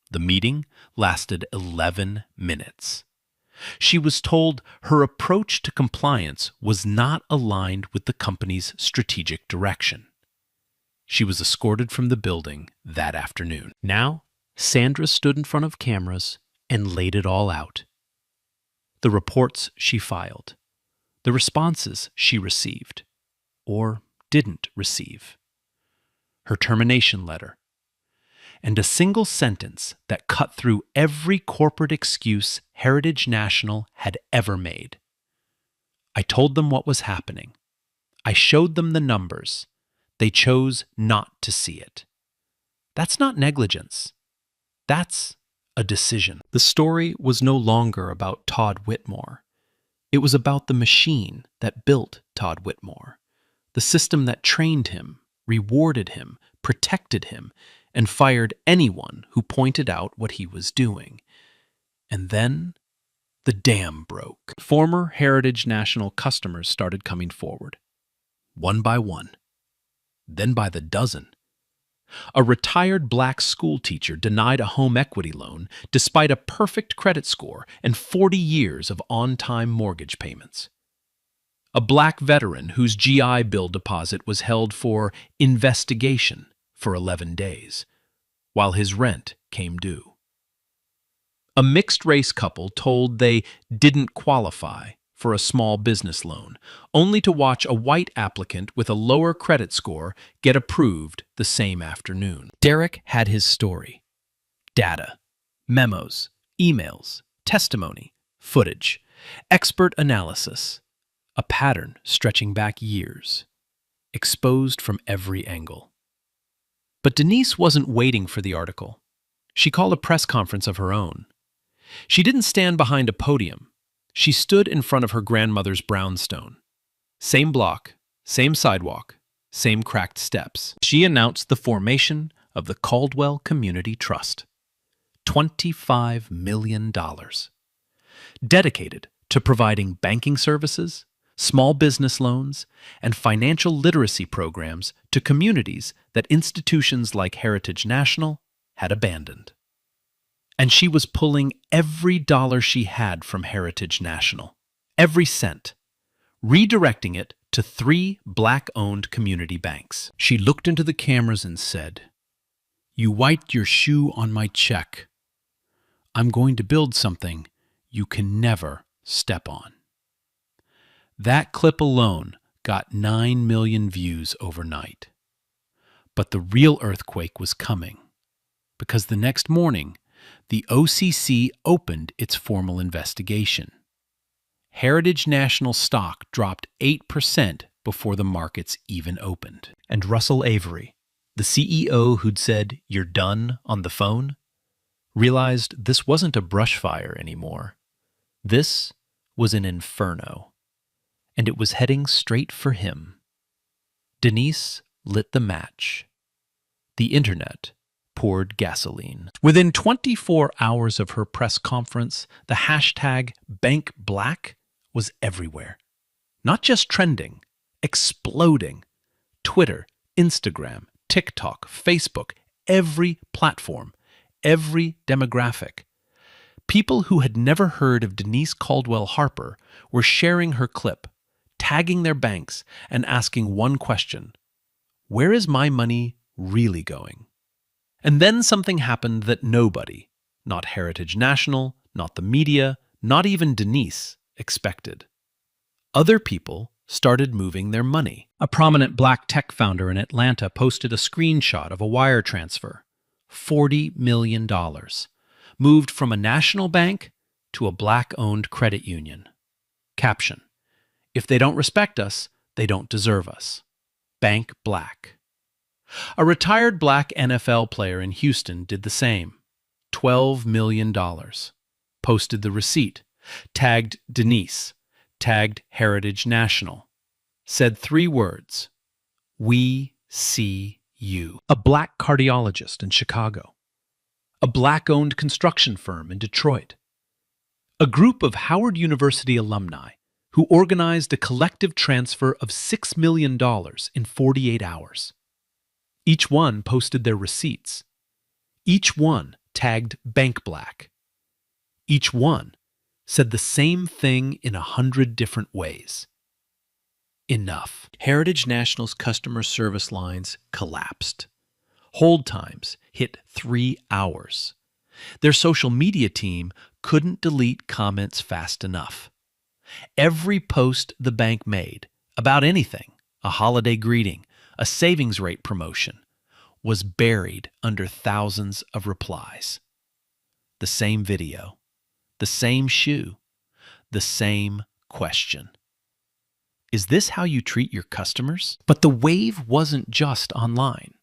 The meeting lasted 11 minutes. She was told her approach to compliance was not aligned with the company's strategic direction. She was escorted from the building that afternoon. Now, Sandra stood in front of cameras and laid it all out. The reports she filed, the responses she received, or didn't receive, her termination letter, and a single sentence that cut through every corporate excuse Heritage National had ever made. "I told them what was happening. I showed them the numbers. They chose not to see it." That's not negligence. That's a decision. The story was no longer about Todd Whitmore. It was about the machine that built Todd Whitmore, the system that trained him, rewarded him, protected him, and fired anyone who pointed out what he was doing. And then the dam broke. Former Heritage National customers started coming forward, one by one, then by the dozen. A retired black school teacher denied a home equity loan despite a perfect credit score and 40 years of on-time mortgage payments. a black veteran whose GI Bill deposit was held for investigation for 11 days, while his rent came due. A mixed-race couple told they didn't qualify for a small business loan, only to watch a white applicant with a lower credit score get approved the same afternoon. Derek had his story. Data, memos, emails, testimony, footage, expert analysis, a pattern stretching back years, exposed from every angle. But Denise wasn't waiting for the article. She called a press conference of her own. She didn't stand behind a podium. She stood in front of her grandmother's brownstone. Same block, same sidewalk, same cracked steps. She announced the formation of the Caldwell Community Trust. $25 million. Dedicated to providing banking services, small business loans, and financial literacy programs to communities that institutions like Heritage National had abandoned. And she was pulling every dollar she had from Heritage National, every cent, redirecting it to 3 black-owned community banks. She looked into the cameras and said, "You wiped your shoe on my check. I'm going to build something you can never step on." That clip alone got 9 million views overnight. But the real earthquake was coming, because the next morning, the OCC opened its formal investigation. Heritage National stock dropped 8% before the markets even opened. And Russell Avery, the CEO who'd said, "You're done," on the phone, realized this wasn't a brush fire anymore. This was an inferno, and it was heading straight for him. Denise lit the match. The internet poured gasoline. Within 24 hours of her press conference, the hashtag #BankBlack was everywhere. Not just trending, exploding. Twitter, Instagram, TikTok, Facebook, every platform, every demographic. People who had never heard of Denise Caldwell Harper were sharing her clip, tagging their banks, and asking one question: where is my money really going? And then something happened that nobody, not Heritage National, not the media, not even Denise, expected. Other people started moving their money. A prominent black tech founder in Atlanta posted a screenshot of a wire transfer. $40 million. Moved from a national bank to a black-owned credit union. Caption: "If they don't respect us, they don't deserve us. Bank Black." A retired black NFL player in Houston did the same. $12 million. Posted the receipt. Tagged Denise. Tagged Heritage National. Said 3 words: "We see you." A black cardiologist in Chicago. A black-owned construction firm in Detroit. A group of Howard University alumni who organized a collective transfer of $6 million in 48 hours. Each one posted their receipts. Each one tagged Bank Black. Each one said the same thing in 100 different ways. Enough. Heritage National's customer service lines collapsed. Hold times hit 3 hours. Their social media team couldn't delete comments fast enough. Every post the bank made about anything, a holiday greeting, a savings rate promotion, was buried under thousands of replies. The same video, the same shoe, the same question. Is this how you treat your customers? But the wave wasn't just online.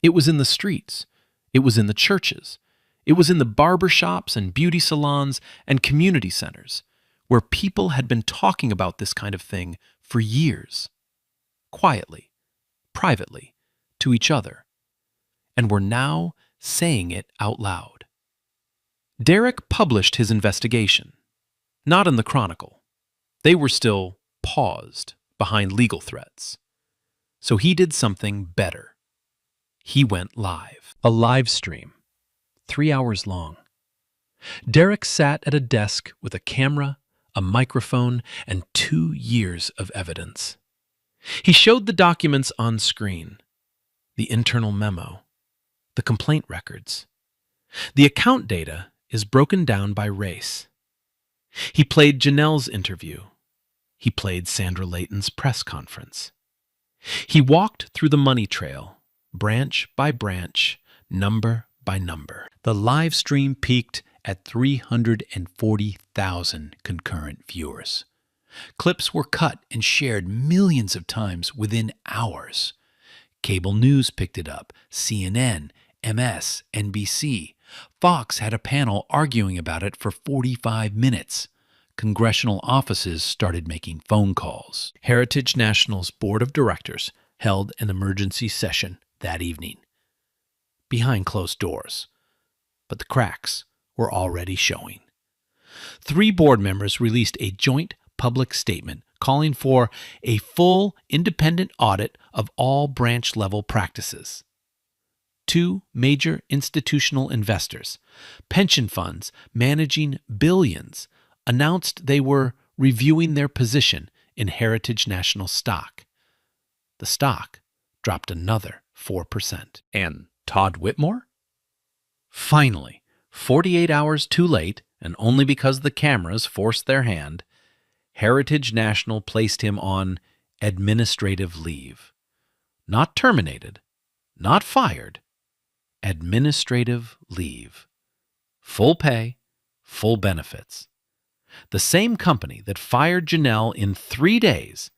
It was in the streets. It was in the churches. It was in the barber shops and beauty salons and community centers, where people had been talking about this kind of thing for years. Quietly, privately, to each other, and were now saying it out loud. Derek published his investigation, not in the Chronicle. They were still paused behind legal threats. So he did something better. He went live. A live stream, 3 hours long. Derek sat at a desk with a camera, a microphone, and 2 years of evidence. He showed the documents on screen, the internal memo, the complaint records. The account data is broken down by race. He played Janelle's interview. He played Sandra Layton's press conference. He walked through the money trail, branch by branch, number by number. The live stream peaked at 340,000 concurrent viewers. Clips were cut and shared millions of times within hours. Cable news picked it up, CNN, MS, NBC. Fox had a panel arguing about it for 45 minutes. Congressional offices started making phone calls. Heritage National's board of directors held an emergency session that evening, behind closed doors, but the cracks were already showing. 3 board members released a joint public statement calling for a full independent audit of all branch-level practices. 2 major institutional investors, pension funds managing billions, announced they were reviewing their position in Heritage National stock. The stock dropped another 4%. And Todd Whitmore? Finally, 48 hours too late, and only because the cameras forced their hand, Heritage National placed him on administrative leave. Not terminated, not fired, administrative leave. Full pay, full benefits. The same company that fired Janelle in 3 days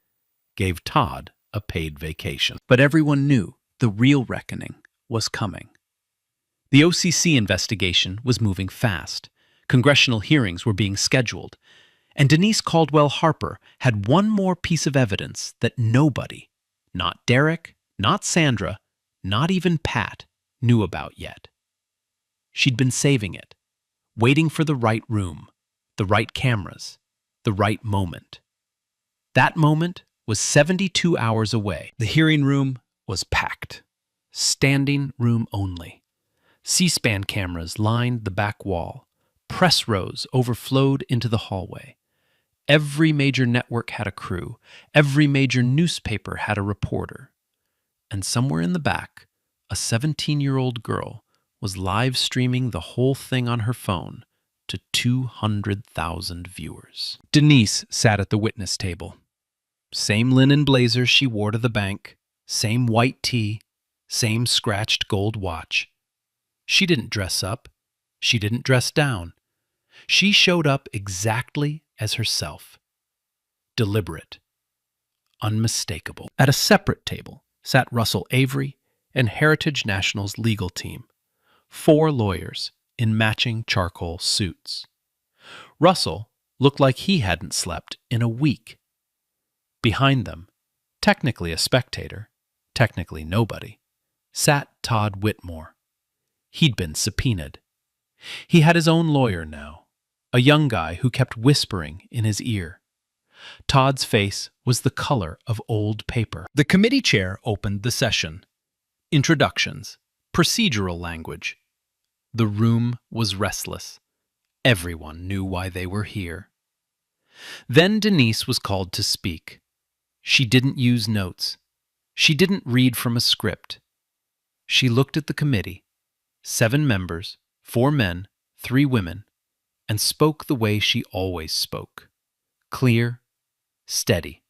gave Todd a paid vacation. But everyone knew the real reckoning was coming. The OCC investigation was moving fast. Congressional hearings were being scheduled. And Denise Caldwell Harper had one more piece of evidence that nobody, not Derek, not Sandra, not even Pat, knew about yet. She'd been saving it, waiting for the right room, the right cameras, the right moment. That moment was 72 hours away. The hearing room was packed. Standing room only. C-SPAN cameras lined the back wall. Press rows overflowed into the hallway. Every major network had a crew. Every major newspaper had a reporter. And somewhere in the back, a 17-year-old girl was live streaming the whole thing on her phone to 200,000 viewers. Denise sat at the witness table. Same linen blazer she wore to the bank, same white tee, same scratched gold watch. She didn't dress up. She didn't dress down. She showed up exactly as herself. Deliberate. Unmistakable. At a separate table sat Russell Avery and Heritage National's legal team. 4 lawyers in matching charcoal suits. Russell looked like he hadn't slept in a week. Behind them, technically a spectator, technically nobody, sat Todd Whitmore. He'd been subpoenaed. He had his own lawyer now, a young guy who kept whispering in his ear. Todd's face was the color of old paper. The committee chair opened the session. Introductions, procedural language. The room was restless. Everyone knew why they were here. Then Denise was called to speak. She didn't use notes. She didn't read from a script. She looked at the committee, 7 members, 4 men, 3 women, and spoke the way she always spoke. Clear, steady,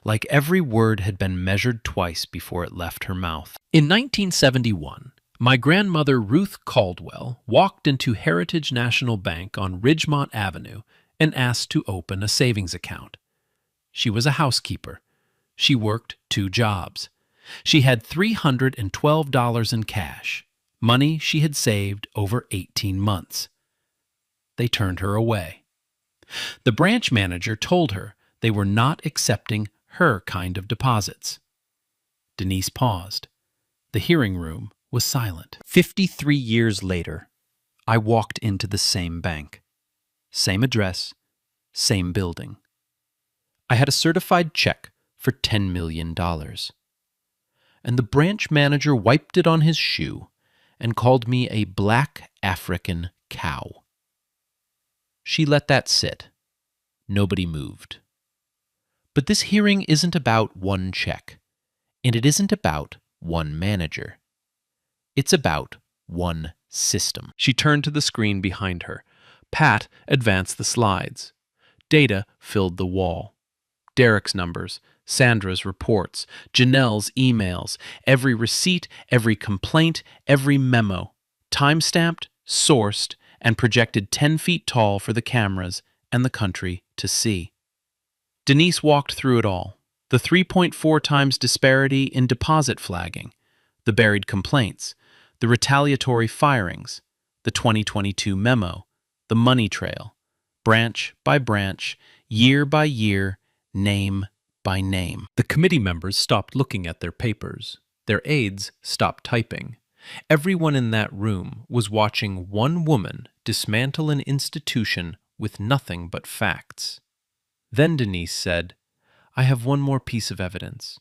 like every word had been measured twice before it left her mouth. In 1971, my grandmother Ruth Caldwell walked into Heritage National Bank on Ridgemont Avenue and asked to open a savings account. She was a housekeeper. She worked 2 jobs. She had $312 in cash, money she had saved over 18 months. They turned her away. The branch manager told her they were not accepting her kind of deposits. Denise paused. The hearing room was silent. 53 years later, I walked into the same bank. Same address, same building. I had a certified check for $10 million. And the branch manager wiped it on his shoe and called me a black African cow. She let that sit, Nobody moved. But this hearing isn't about one check, and it isn't about one manager. It's about one system. She turned to the screen behind her. Pat advanced the slides. Data filled the wall. Derek's numbers, Sandra's reports, Janelle's emails, every receipt, every complaint, every memo, time-stamped, sourced, and projected 10 feet tall for the cameras and the country to see. Denise walked through it all. The 3.4 times disparity in deposit flagging, the buried complaints, the retaliatory firings, the 2022 memo, the money trail, branch by branch, year by year, name by name. The committee members stopped looking at their papers. Their aides stopped typing. Everyone in that room was watching one woman dismantle an institution with nothing but facts. Then Denise said, "I have one more piece of evidence.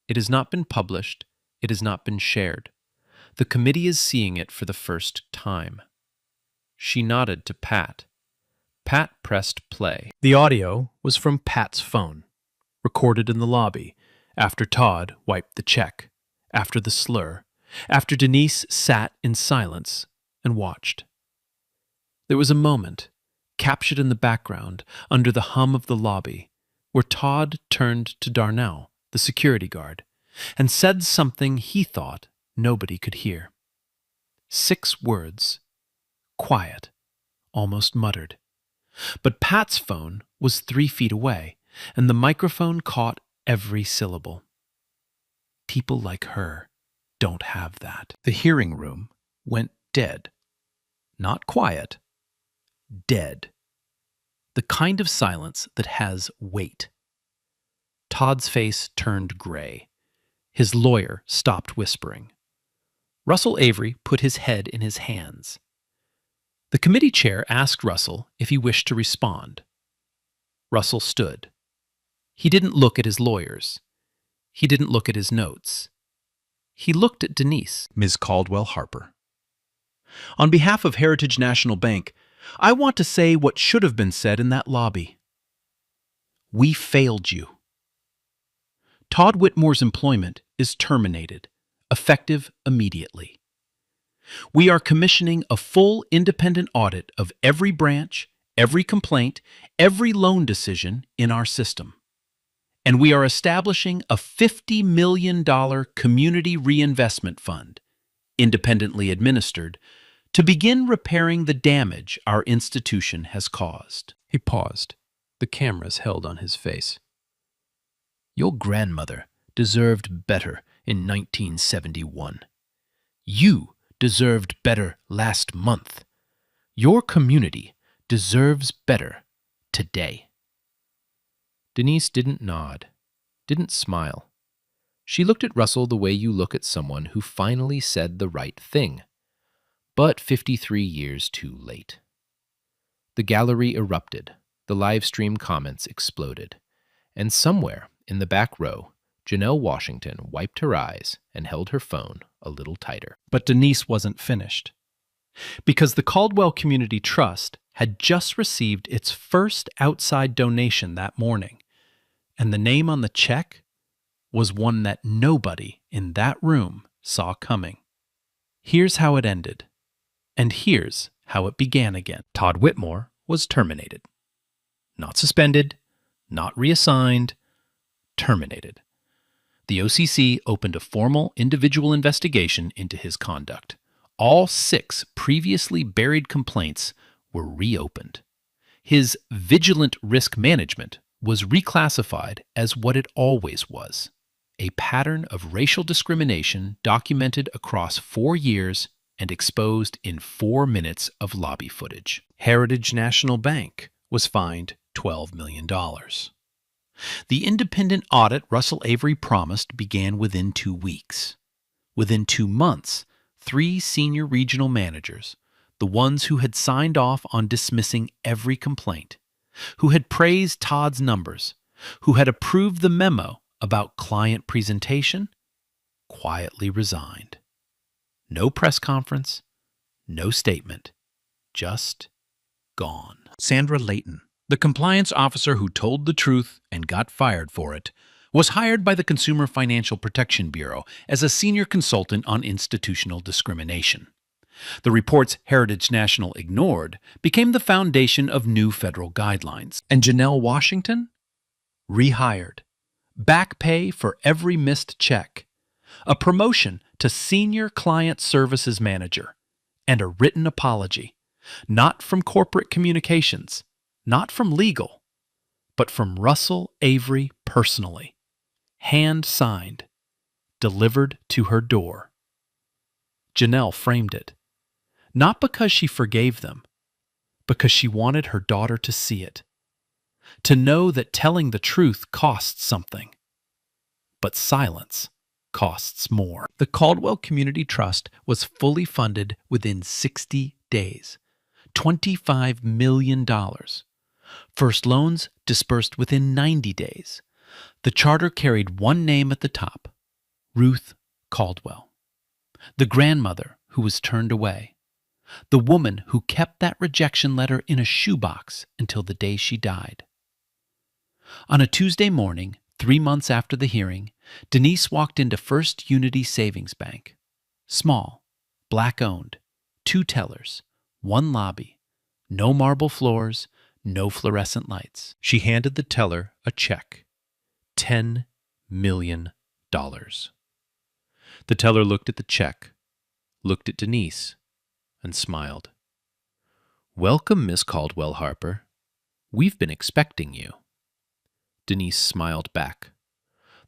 It has not been published. It has not been shared. The committee is seeing it for the first time." She nodded to Pat. Pat pressed play. The audio was from Pat's phone, recorded in the lobby, after Todd wiped the check, after the slur, after Denise sat in silence and watched. There was a moment, captured in the background under the hum of the lobby, where Todd turned to Darnell, the security guard, and said something he thought nobody could hear. 6 words, quiet, almost muttered. But Pat's phone was 3 feet away, and the microphone caught every syllable. People like her don't have that. The hearing room went dead. Not quiet, dead. The kind of silence that has weight. Todd's face turned gray. His lawyer stopped whispering. Russell Avery put his head in his hands. The committee chair asked Russell if he wished to respond. Russell stood. He didn't look at his lawyers. He didn't look at his notes. He looked at Denise. Ms. Caldwell Harper. On behalf of Heritage National Bank, I want to say what should have been said in that lobby. We failed you. Todd Whitmore's employment is terminated, effective immediately. We are commissioning a full independent audit of every branch, every complaint, every loan decision in our system. And we are establishing a $50 million community reinvestment fund, independently administered, to begin repairing the damage our institution has caused. He paused, the cameras held on his face. Your grandmother deserved better in 1971. You deserved better last month. Your community deserves better today. Denise didn't nod, didn't smile. She looked at Russell the way you look at someone who finally said the right thing, but 53 years too late. The gallery erupted, the live stream comments exploded, and somewhere in the back row, Janelle Washington wiped her eyes and held her phone a little tighter. But Denise wasn't finished. Because the Caldwell Community Trust had just received its first outside donation that morning, and the name on the check was one that nobody in that room saw coming. Here's how it ended, and here's how it began again. Todd Whitmore was terminated. Not suspended, not reassigned, terminated. The OCC opened a formal individual investigation into his conduct. All 6 previously buried complaints were reopened. His vigilant risk management was reclassified as what it always was, a pattern of racial discrimination documented across 4 years and exposed in 4 minutes of lobby footage. Heritage National Bank was fined $12 million. The independent audit Russell Avery promised began within 2 weeks. Within 2 months, 3 senior regional managers, the ones who had signed off on dismissing every complaint, who had praised Todd's numbers, who had approved the memo about client presentation, quietly resigned. No press conference, no statement, just gone. Sandra Layton, The compliance officer who told the truth and got fired for it was hired by the Consumer Financial Protection Bureau as a senior consultant on institutional discrimination. The reports Heritage National ignored became the foundation of new federal guidelines. And Janelle Washington? Rehired. Back pay for every missed check. A promotion to Senior Client Services Manager. And a written apology. Not from corporate communications, not from legal, but from Russell Avery personally. Hand-signed. Delivered to her door. Janelle framed it. Not because she forgave them, because she wanted her daughter to see it. To know that telling the truth costs something. But silence costs more. The Caldwell Community Trust was fully funded within 60 days. $25 million. First loans dispersed within 90 days. The charter carried one name at the top, Ruth Caldwell. The grandmother who was turned away. The woman who kept that rejection letter in a shoebox until the day she died. On a Tuesday morning, 3 months after the hearing, Denise walked into First Unity Savings Bank. Small, black-owned, 2 tellers, 1 lobby, no marble floors, no fluorescent lights. She handed the teller a check. $10 million. The teller looked at the check, looked at Denise, and smiled. "Welcome, Miss Caldwell Harper. We've been expecting you." Denise smiled back,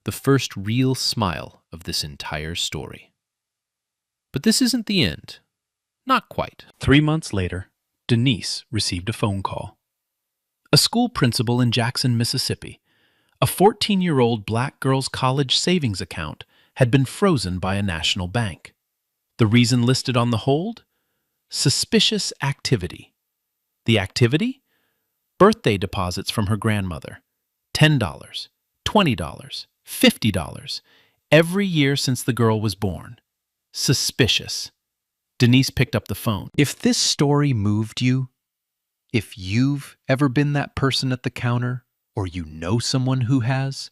the first real smile of this entire story. But this isn't the end. Not quite. 3 months later, Denise received a phone call. A school principal in Jackson, Mississippi, a 14-year-old black girl's college savings account had been frozen by a national bank. The reason listed on the hold? Suspicious activity. The activity? Birthday deposits from her grandmother. $10, $20, $50, every year since the girl was born. Suspicious. Denise picked up the phone. If this story moved you, if you've ever been that person at the counter, or you know someone who has,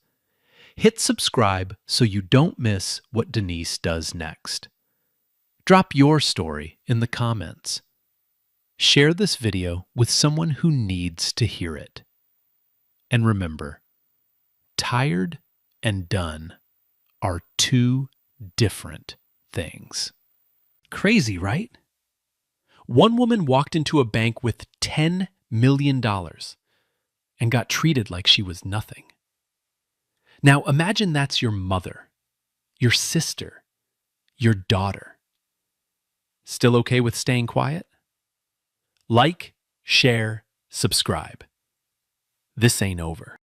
hit subscribe so you don't miss what Denise does next. Drop your story in the comments. Share this video with someone who needs to hear it. And remember, tired and done are 2 different things. Crazy, right? One woman walked into a bank with $10 million and got treated like she was nothing. Now imagine that's your mother, your sister, your daughter. Still okay with staying quiet? Like, share, subscribe. This ain't over.